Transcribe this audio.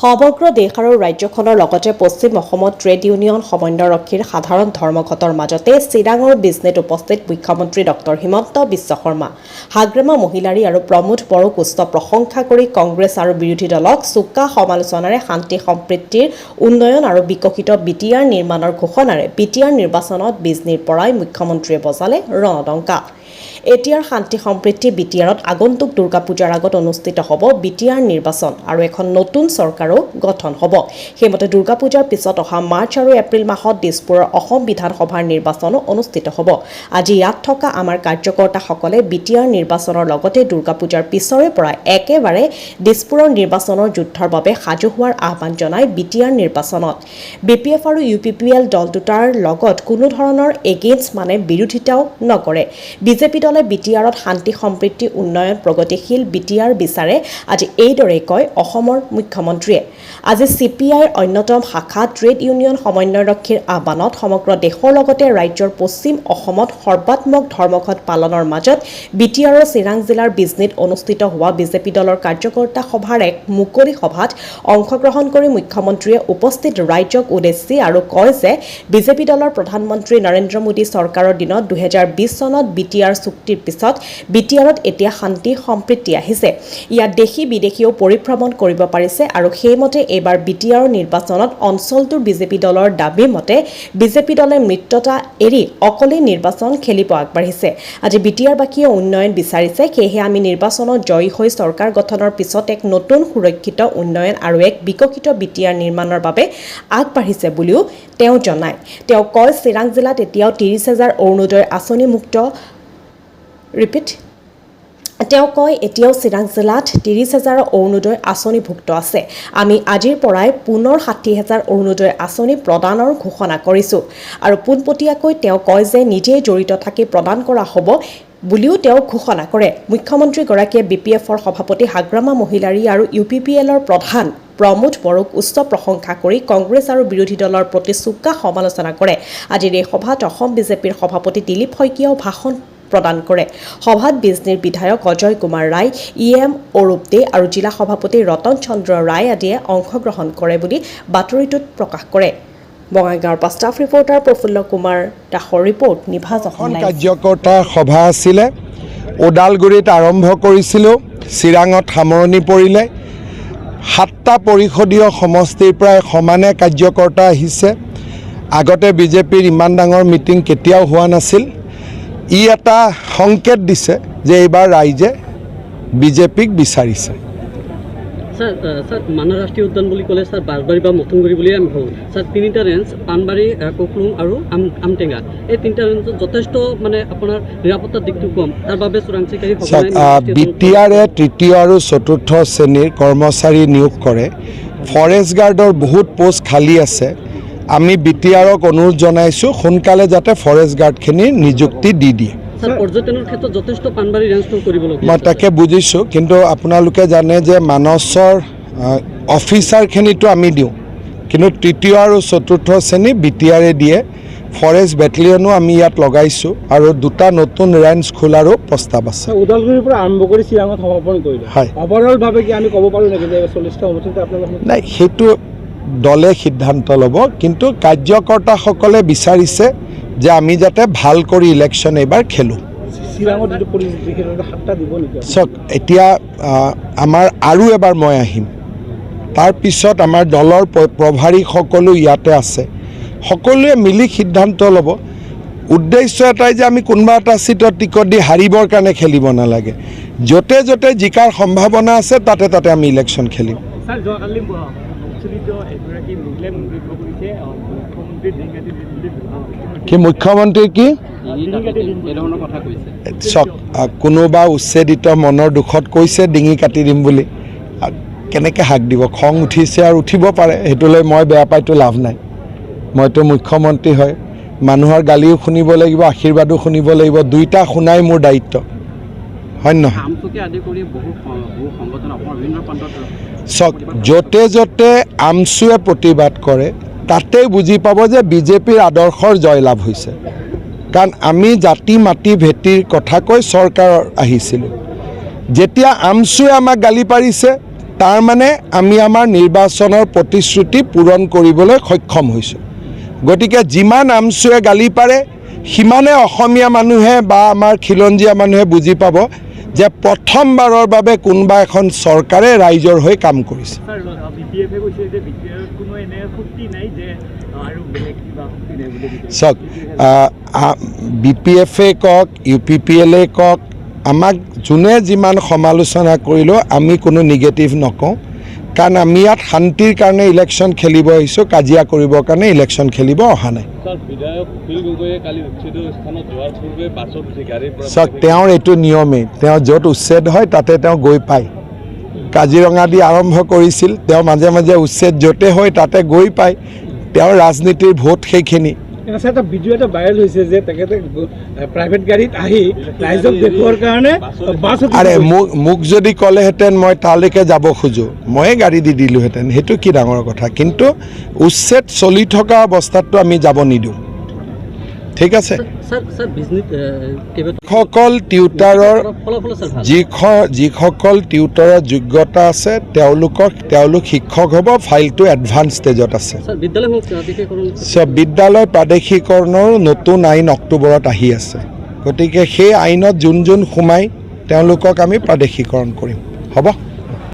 সমগ্ৰ দেশ আৰু ৰাজ্যখনৰ লগতে পশ্চিম অসমত ট্ৰেড ইউনিয়ন সমন্বয়ৰক্ষীৰ সাধাৰণ ধৰ্মঘটৰ মাজতে চিৰাঙৰ বিজনেত উপস্থিত মুখ্যমন্ত্ৰী ডক্টৰ হিমন্ত বিশ্ব শৰ্মা হাগ্ৰামা মহিলাৰী আৰু প্ৰমোদ বড়োক উচ্চ প্ৰশংসা কৰি কংগ্ৰেছ আৰু বিৰোধী দলক চোকা সমালোচনাৰে শান্তি সম্প্ৰীতিৰ উন্নয়ন আৰু বিকশিত বিটিআৰ নিৰ্মাণৰ ঘোষণাৰে বিটিআৰ নিৰ্বাচনত বিজনীৰ পৰাই মুখ্যমন্ত্ৰীয়ে বজালে ৰণডংকা। এতিয়াৰ শান্তি সম্প্ৰীতি বিটিআৰত আগন্তুক দুৰ্গা পূজাৰ আগত অনুষ্ঠিত হ'ব বিটিআৰ নিৰ্বাচন আৰু এখন নতুন চৰকাৰো গঠন হ'ব। সেইমতে দুৰ্গা পূজাৰ পিছত অহা মাৰ্চ আৰু এপ্ৰিল মাহত দিছপুৰৰ অসম বিধানসভাৰ নিৰ্বাচনো অনুষ্ঠিত হ'ব। আজি ইয়াত থকা আমাৰ কাৰ্যকৰ্তাসকলে বিটিআৰ নিৰ্বাচনৰ লগতে দুৰ্গা পূজাৰ পিছৰে পৰা একেবাৰে দিছপুৰৰ নিৰ্বাচনৰ যুদ্ধৰ বাবে সাজু হোৱাৰ আহ্বান জনায়। বিটিআৰ নিৰ্বাচনত বিপিএফ আৰু ইউপিপিএল দল দুটাৰ লগত কোনো ধৰণৰ এগেইনষ্ট বিৰোধিতাও নকৰে। বিজেপি দলে বিটিআৰত শান্তি সম্প্ৰীতি উন্নয়ন প্ৰগতিশীল বিটিআৰ বিচাৰে। আজি এইদৰে কয় অসমৰ মুখ্যমন্ত্ৰীয়ে। আজি চিপিআইৰ অন্যতম শাখা ট্ৰেড ইউনিয়ন সমন্বয়ৰক্ষীৰ আহ্বানত সমগ্ৰ দেশৰ লগতে ৰাজ্যৰ পশ্চিম অসমত সৰ্বাত্মক ধৰ্মঘট পালনৰ মাজত বিটিআৰৰ চিৰাং জিলাৰ বিজনীত অনুষ্ঠিত হোৱা বিজেপি দলৰ কাৰ্যকৰ্তা সভাৰ এক মুকলি সভাত অংশগ্ৰহণ কৰি মুখ্যমন্ত্ৰীয়ে উপস্থিত ৰাইজক উদ্দেশ্যি আৰু কয় যে বিজেপি দলৰ প্ৰধানমন্ত্ৰী নৰেন্দ্ৰ মোদী চৰকাৰৰ দিনত 2020 চনত বিটিআৰ চুক্তিৰ পিছত বিটিআৰত এতিয়া শান্তি সম্প্ৰীতি আহিছে। ইয়াত দেশী বিদেশীও পৰিভ্ৰমণ কৰিব পাৰিছে আৰু সেইমতে এইবাৰ বিটিআৰৰ নিৰ্বাচনত অঞ্চলটোৰ বিজেপি দলৰ দাবী মতে বিজেপি দলে মিত্ৰতা এৰি অকলে নিৰ্বাচন খেলিব আগবাঢ়িছে। আজি বিটিআৰবাসীয়ে উন্নয়ন বিচাৰিছে, সেয়েহে আমি নিৰ্বাচনত জয়ী হৈ চৰকাৰ গঠনৰ পিছত এক নতুন সুৰক্ষিত উন্নয়ন আৰু এক বিকশিত বিটিআৰ নিৰ্মাণৰ বাবে আগবাঢ়িছে বুলিও তেওঁ জনায়। তেওঁ কয় চিৰাং জিলাত এতিয়াও 30,000 অৰুণোদয় আঁচনি মুক্ত তেওঁ কয় এতিয়াও চিৰাং জিলাত 30,000 অৰুণোদয় আঁচনিভুক্ত আছে। আমি আজিৰ পৰাই পুনৰ 60,000 অৰুণোদয় আঁচনি প্ৰদানৰ ঘোষণা কৰিছোঁ আৰু পোনপটীয়াকৈ তেওঁ কয় যে নিজেই জড়িত থাকি প্ৰদান কৰা হ'ব বুলিও তেওঁ ঘোষণা কৰে। মুখ্যমন্ত্ৰীগৰাকীয়ে বিপিএফৰ সভাপতি হাগ্ৰামা মহিলাৰী আৰু ইউপিপিএলৰ প্ৰধান প্ৰমোদ বড়োক উচ্চ প্ৰশংসা কৰি কংগ্ৰেছ আৰু বিৰোধী দলৰ প্ৰতি চোকা সমালোচনা কৰে। আজিৰ এই সভাত অসম বিজেপিৰ সভাপতি দিলীপ শইকীয়াও ভাষণ প্ৰদান কৰে। সভাত বিজনীৰ বিধায়ক অজয় কুমাৰ ৰায়, EM অৰূপ দে আৰু জিলা সভাপতি ৰতন চন্দ্ৰ ৰায় আদিয়ে অংশগ্ৰহণ কৰে বুলি বাতৰিটোত প্ৰকাশ কৰে। বঙাইগাঁৱৰ পৰা ষ্টাফ ৰিপৰ্টাৰ প্ৰফুল্ল কুমাৰ দাসৰ ৰিপৰ্ট নিভাজ অসম। কাৰ্যকৰ্তাৰ সভা আছিলে, ওদালগুৰিত আৰম্ভ কৰিছিলোঁ, চিৰাঙত সামৰণি পৰিলে। 7টা পৰিষদীয় সমষ্টিৰ প্ৰায় সমানে কাৰ্যকৰ্তা আহিছে। আগতে বিজেপিৰ ইমান ডাঙৰ মিটিং কেতিয়াও হোৱা নাছিল। ই এটা সংকেত দিছে যে এইবাৰ ৰাইজে বিজেপিক বিচাৰিছে। স্যাৰ মানাহ ৰাষ্ট্ৰীয় উদ্যান বুলি ক'লে স্যাৰ বাঁশবাৰী বা মথুনগুৰি বুলিয়ে আমি ভাবোঁ। স্যাৰ 3টা ৰেঞ্জ পাণবাৰী, কুকলুং আৰু আমটেঙা, এই 3টা ৰেঞ্জত যথেষ্ট আপোনাৰ নিৰাপত্তাৰ দিকটো কম। তাৰ বাবে চোৰাং চিকাৰী বিটিআৰে 3য় আৰু 4ৰ্থ শ্ৰেণীৰ কৰ্মচাৰী নিয়োগ কৰে। ফৰেষ্ট গাৰ্ডৰ বহুত পোষ্ট খালী আছে। আমি বিটিআৰক অনুৰোধ জনাইছোঁ সোনকালে যাতে ফৰেষ্ট গাৰ্ডখিনিৰ নিযুক্তি দি দিয়ে। পৰ্যটনৰ ক্ষেত্ৰত যথেষ্ট পাণবাৰী ৰেঞ্জটো কৰিবলগীয়া। মই তাকে বুজিছোঁ, কিন্তু আপোনালোকে জানে যে মানসৰ অফিচাৰখিনিতো আমি দিওঁ, কিন্তু 3য় আৰু 4ৰ্থ শ্ৰেণী বিটিআৰে দিয়ে। ফৰেষ্ট বেটেলিয়নো আমি ইয়াত লগাইছোঁ আৰু 2টা নতুন ৰেঞ্জ খোলাৰো প্ৰস্তাৱ আছে। ওদালগুৰিৰ পৰা আৰম্ভ কৰি চিৰাঙত সমাপন কৰিলে। হয়, অভাৰঅলভাৱে কি আমি ক'ব পাৰোঁ নেকি যে 40টা সমষ্টিত আপোনালোকে? নাই, সেইটো দলে সিদ্ধান্ত ল'ব, কিন্তু কাৰ্যকৰ্তাসকলে বিচাৰিছে যে আমি যাতে ভাল কৰি ইলেকশ্যন এইবাৰ খেলোঁ। চাওক, এতিয়া আমাৰ আৰু এবাৰ মই আহিম, তাৰপিছত আমাৰ দলৰ প্ৰভাৰী সকলো ইয়াতে আছে, সকলোৱে মিলি সিদ্ধান্ত ল'ব। উদ্দেশ্য এটাই যে আমি কোনোবা এটা চিটত টিকট দি হাৰিবৰ কাৰণে খেলিব নালাগে। য'তে য'তে জিকাৰ সম্ভাৱনা আছে তাতে তাতে আমি ইলেকশ্যন খেলিম। কি মুখ্যমন্ত্ৰী কি চাওক, কোনোবা উচ্ছেদিত মনৰ দুখত কৈছে ডিঙি কাটি দিম বুলি, কেনেকৈ হাক দিব? খং উঠিছে আৰু উঠিব পাৰে, সেইটোলৈ মই বেয়া পাইতো লাভ নাই। মইতো মুখ্যমন্ত্ৰী হয়, মানুহৰ গালিও শুনিব লাগিব, আশীৰ্বাদো শুনিব লাগিব, 2টা শুনাই মোৰ দায়িত্ব, হয় নহয়? চাওক, য'তে য'তে আমচুৱে প্ৰতিবাদ কৰে তাতে বুজি পাব যে বিজেপিৰ আদৰ্শৰ জয়লাভ হৈছে। কাৰণ আমি জাতি মাটি ভেটিৰ কথা কৈ চৰকাৰৰ আহিছিলোঁ, যেতিয়া আমচুৱে আমাক গালি পাৰিছে তাৰ মানে আমি আমাৰ নিৰ্বাচনৰ প্ৰতিশ্ৰুতি পূৰণ কৰিবলৈ সক্ষম হৈছোঁ। গতিকে যিমান আমচুৱে গালি পাৰে সিমানে অসমীয়া মানুহে বা আমাৰ খিলঞ্জীয়া মানুহে বুজি পাব যে প্ৰথমবাৰৰ বাবে কোনোবা এখন চৰকাৰে ৰাইজৰ হৈ কাম কৰিছে। চাওক, BPF-এ কওক, UPPL-এ কওক, আমাক যোনে যিমান সমালোচনা কৰিলেও আমি কোনো নিগেটিভ নকওঁ, কাৰণ আমি ইয়াত শান্তিৰ কাৰণে ইলেকশ্যন খেলিব আহিছোঁ, কাজিয়া কৰিবৰ কাৰণে ইলেকশ্যন খেলিব অহা নাই। চাওক, তেওঁৰ এইটো নিয়মেই, তেওঁ য'ত উচ্ছেদ হয় তাতে তেওঁ গৈ পায়। কাজিৰঙা দি আৰম্ভ কৰিছিল, তেওঁ মাজে মাজে উচ্ছেদ য'তে হয় তাতে গৈ পায়। তেওঁৰ ৰাজনীতিৰ ভোট সেইখিনি। এটা ভিডিঅ' এটা ভাইৰেল হৈছে যে তেখেতে প্ৰাইভেট গাড়ীত আহি ৰাইজক দেখুৱাৰ কাৰণে আৰে মোক যদি ক'লেহেঁতেন মই তালৈকে যাব খোজোঁ, ময়ে গাড়ী দি দিলোঁহেঁতেন, সেইটো কি ডাঙৰ কথা। কিন্তু উচ্ছেদ চলি থকা অৱস্থাততো আমি যাব নিদিওঁ, ঠিক আছে। যিসকল টিউটাৰৰ যিসকল টিউটাৰৰ যোগ্যতা আছে তেওঁলোক শিক্ষক হ'ব। ফাইলটো এডভান্স ষ্টেজত আছে। বিদ্যালয় প্ৰাদেশিকৰণৰ নতুন আইন অক্টোবৰত আহি আছে, গতিকে সেই আইনত যোন সোমাই তেওঁলোকক আমি প্ৰাদেশিকৰণ কৰিম, হ'ব।